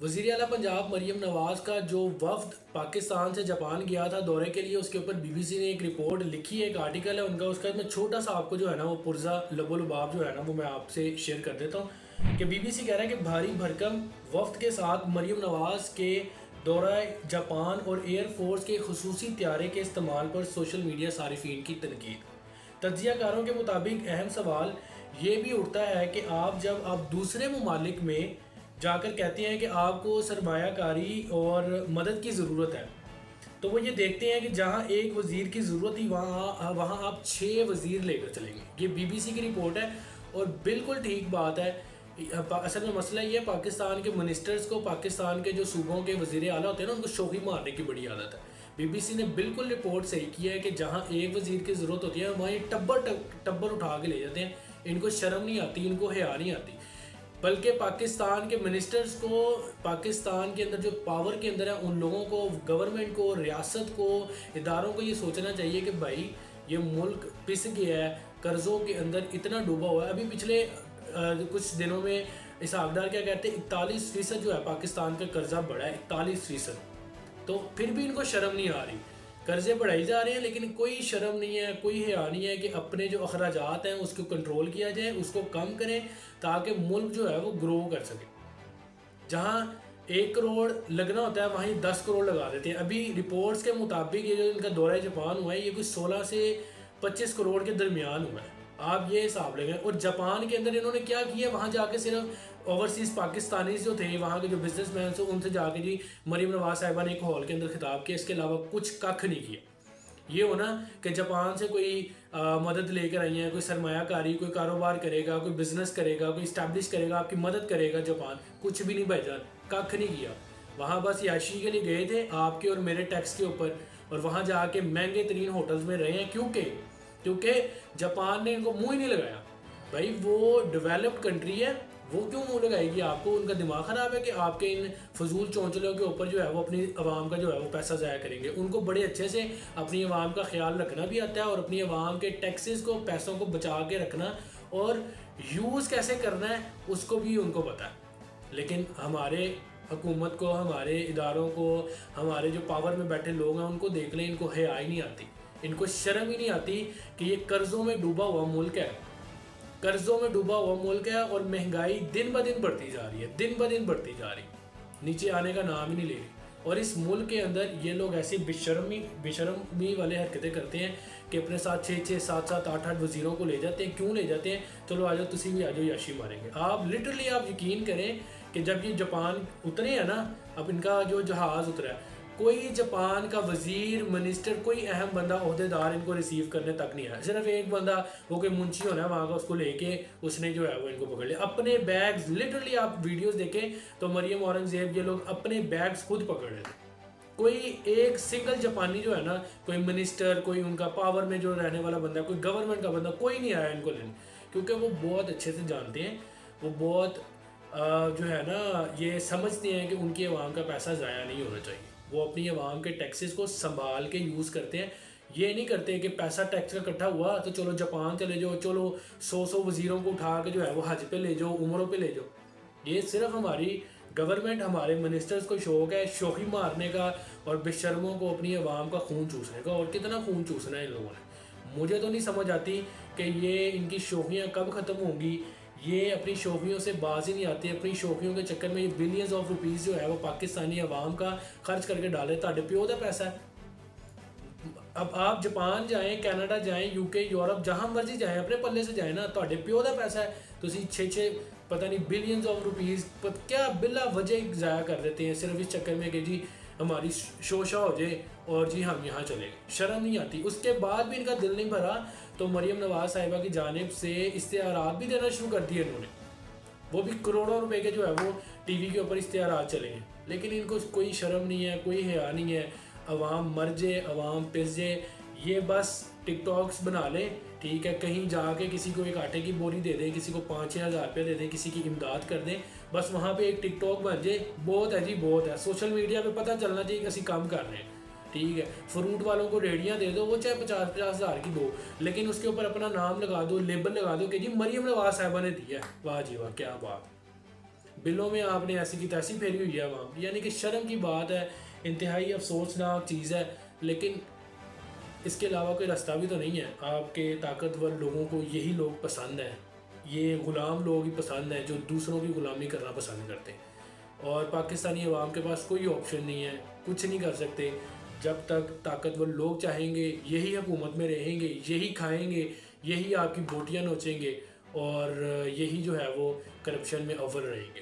وزیر اعلیٰ پنجاب مریم نواز کا جو وفد پاکستان سے جاپان گیا تھا دورے کے لیے، اس کے اوپر بی بی سی نے ایک رپورٹ لکھی ہے، ایک آرٹیکل ہے ان کا، اس کا میں چھوٹا سا آپ کو جو ہے نا وہ پرزا لب و لباب جو ہے نا وہ میں آپ سے شیئر کر دیتا ہوں کہ بی بی سی کہہ رہا ہے کہ بھاری بھرکم وفد کے ساتھ مریم نواز کے دورہ جاپان اور ایئر فورس کے خصوصی طیارے کے استعمال پر سوشل میڈیا صارفین کی تنقید۔ تجزیہ کاروں کے مطابق اہم سوال یہ بھی اٹھتا ہے کہ جب آپ دوسرے ممالک میں جا کر کہتے ہیں کہ آپ کو سرمایہ کاری اور مدد کی ضرورت ہے، تو وہ یہ دیکھتے ہیں کہ جہاں ایک وزیر کی ضرورت ہی وہاں آپ 6 وزیر لے کر چلیں گے۔ یہ بی بی سی کی رپورٹ ہے اور بالکل ٹھیک بات ہے۔ اصل میں مسئلہ یہ ہے، پاکستان کے منسٹرز کو، پاکستان کے جو صوبوں کے وزیر اعلیٰ ہوتے ہیں نا، ان کو شوخی مارنے کی بڑی عادت ہے۔ بی بی سی نے بالکل رپورٹ صحیح کیا ہے کہ جہاں ایک وزیر کی ضرورت ہوتی ہے وہاں یہ ٹبر اٹھا کے لے جاتے ہیں۔ ان کو شرم نہیں آتی، ان کو حیا نہیں آتی، بلکہ پاکستان کے منسٹرز کو، پاکستان کے اندر جو پاور کے اندر ہے، ان لوگوں کو، گورنمنٹ کو، ریاست کو، اداروں کو یہ سوچنا چاہیے کہ بھائی یہ ملک پس گیا ہے، قرضوں کے اندر اتنا ڈوبا ہوا ہے۔ ابھی پچھلے کچھ دنوں میں اسحاق ڈار کیا کہتے ہیں، 41% جو ہے پاکستان کا قرضہ بڑھا ہے، 41%۔ تو پھر بھی ان کو شرم نہیں آ رہی، قرضے بڑھائی جا رہے ہیں لیکن کوئی شرم نہیں ہے، کوئی حیا نہیں ہے کہ اپنے جو اخراجات ہیں اس کو کنٹرول کیا جائے، اس کو کم کریں تاکہ ملک جو ہے وہ گرو کر سکے۔ جہاں 1 کروڑ لگنا ہوتا ہے وہیں 10 کروڑ لگا دیتے ہیں۔ ابھی رپورٹس کے مطابق یہ جو ان کا دورہ جاپان ہوا ہے یہ کوئی 16 سے 25 کروڑ کے درمیان ہوا ہے، آپ یہ حساب لگائیں۔ اور جاپان کے اندر انہوں نے کیا کیا، وہاں جا کے صرف اوورسیز پاکستانیز جو تھے، وہاں کے جو بزنس مین سے، ان سے جا کے جی مریم نواز صاحبہ نے ایک ہال کے اندر خطاب کیا، اس کے علاوہ کچھ ککھ نہیں کیا۔ یہ ہونا کہ جاپان سے کوئی مدد لے کر آئی ہیں، کوئی سرمایہ کاری، کوئی کاروبار کرے گا، کوئی بزنس کرے گا، کوئی اسٹیبلش کرے گا، آپ کی مدد کرے گا جاپان، کچھ بھی نہیں بھائی جان، ککھ نہیں کیا۔ وہاں بس عیاشی کے لیے گئے تھے آپ کے اور میرے ٹیکس کے اوپر، اور وہاں جا کے مہنگے ترین ہوٹلز میں رہے ہیں۔ کیونکہ جاپان نے ان کو منہ ہی نہیں لگایا۔ بھائی وہ ڈیولپڈ کنٹری ہے، وہ کیوں منہ لگائے گی آپ کو؟ ان کا دماغ خراب ہے کہ آپ کے ان فضول چونچلوں کے اوپر جو ہے وہ اپنی عوام کا جو ہے وہ پیسہ ضائع کریں گے۔ ان کو بڑے اچھے سے اپنی عوام کا خیال رکھنا بھی آتا ہے، اور اپنی عوام کے ٹیکسز کو، پیسوں کو بچا کے رکھنا اور یوز کیسے کرنا ہے اس کو بھی ان کو پتہ ہے۔ لیکن ہمارے حکومت کو، ہمارے اداروں کو، ہمارے جو پاور میں بیٹھے لوگ ہیں ان کو دیکھ لیں، ان کو حیا ہی نہیں آتی، ان کو شرم ہی نہیں آتی کہ یہ قرضوں میں ڈوبا ہوا ملک ہے، قرضوں میں ڈوبا ہوا ملک ہے، اور مہنگائی دن بہ دن بڑھتی جا رہی ہے، دن بہ دن بڑھتی جا رہی ہے، نیچے آنے کا نام ہی نہیں لے رہی۔ اور اس ملک کے اندر یہ لوگ ایسی بےشرمی والے حرکتیں کرتے ہیں کہ اپنے ساتھ 6 7 8 وزیروں کو لے جاتے ہیں۔ کیوں لے جاتے ہیں؟ چلو آ جاؤ، تسی بھی آ جاؤ، یاشی ماریں گے۔ آپ لٹرلی آپ یقین کریں کہ جب یہ جاپان اترے ہیں نا، اب ان کا جو جہاز اترا ہے، کوئی جاپان کا وزیر، منسٹر، کوئی اہم بندہ، عہدیدار ان کو ریسیو کرنے تک نہیں آیا۔ صرف ایک بندہ، وہ کوئی منشی ہونا ہے وہاں کا، اس کو لے کے اس نے جو ہے وہ ان کو پکڑ لیا اپنے بیگز۔ لٹرلی آپ ویڈیوز دیکھیں تو مریم اورنگزیب، یہ لوگ اپنے بیگز خود پکڑ رہے تھے۔ کوئی ایک سنگل جاپانی جو ہے نا، کوئی منسٹر، کوئی ان کا پاور میں جو رہنے والا بندہ، کوئی گورنمنٹ کا بندہ، کوئی نہیں آیا ان کو لینے، کیونکہ وہ بہت اچھے سے جانتے ہیں، وہ بہت جو ہے نا یہ سمجھتے ہیں کہ ان کی عوام کا پیسہ ضائع نہیں ہونا چاہیے۔ وہ اپنی عوام کے ٹیکسز کو سنبھال کے یوز کرتے ہیں۔ یہ نہیں کرتے کہ پیسہ ٹیکس کا اکٹھا ہوا تو چلو جاپان چلے جاؤ، چلو 100 وزیروں کو اٹھا کے جو ہے وہ حج پہ لے جاؤ، عمروں پہ لے جاؤ۔ یہ صرف ہماری گورنمنٹ، ہمارے منسٹرز کو شوق ہے شوخی مارنے کا، اور بے شرموں کو اپنی عوام کا خون چوسنے کا۔ اور کتنا خون چوسنا ہے ان لوگوں نے، مجھے تو نہیں سمجھ آتی کہ یہ ان کی شوخیاں کب ختم ہوں گی۔ یہ اپنی شوخیوں سے باز ہی نہیں آتے، اپنی شوخیوں کے چکر میں یہ بلینز آف روپیز جو ہے وہ پاکستانی عوام کا خرچ کر کے ڈالے۔ تہاڈے پیو دا پیسہ ہے۔ اب آپ جاپان جائیں، کینیڈا جائیں، یو کے، یورپ، جہاں مرضی جائیں، اپنے پلے سے جائیں نا، تہاڈے پیو دا پیسہ ہے، تسی 6 پتہ نہیں بلینز آف روپیز کیا بلا وجہ ضائع کر دیتے ہیں صرف اس چکر میں کہ جی ہماری شوشہ ہو جائے اور جی ہم یہاں چلے گئے۔ شرم نہیں آتی۔ اس کے بعد بھی ان کا دل نہیں بھرا تو مریم نواز صاحبہ کی جانب سے اشتہارات بھی دینا شروع کر دیے انہوں نے، وہ بھی کروڑوں روپے کے جو ہے وہ ٹی وی کے اوپر اشتہارات چلے ہیں، لیکن ان کو کوئی شرم نہیں ہے، کوئی حیا نہیں ہے۔ عوام مر جائے، عوام پس جائے، یہ بس ٹک ٹاکس بنا لیں، ٹھیک ہے، کہیں جا کے کسی کو ایک آٹے کی بوری دے دیں، کسی کو 5-6 ہزار روپے دے دیں، کسی کی امداد کر دیں، بس وہاں پہ ایک ٹک ٹاک بن جائے، بہت ہے جی، بہت ہے۔ سوشل میڈیا پہ پتہ چلنا چاہیے کہ اسی کام کر رہے ہیں، ٹھیک ہے۔ فروٹ والوں کو ریڑیاں دے دو، وہ چاہے 50-50 ہزار کی دو، لیکن اس کے اوپر اپنا نام لگا دو، لیبل لگا دو کہ جی مریم نواز صاحبہ نے دیا ہے۔ واہ جی واہ، کیا بات! بلوں میں آپ نے ایسی کی تیسی پھیری ہوئی ہے وہاں، یعنی کہ شرم کی بات ہے، انتہائی افسوسناک چیز ہے. لیکن اس کے علاوہ کوئی راستہ بھی تو نہیں ہے. آپ کے طاقتور لوگوں کو یہی لوگ پسند ہیں، یہ غلام لوگ ہی پسند ہیں جو دوسروں کی غلامی کرنا پسند کرتے ہیں. اور پاکستانی عوام کے پاس کوئی آپشن نہیں ہے، کچھ نہیں کر سکتے. جب تک طاقتور لوگ چاہیں گے یہی حکومت میں رہیں گے، یہی کھائیں گے، یہی آپ کی بوٹیاں نوچیں گے، اور یہی جو ہے وہ کرپشن میں اول رہیں گے.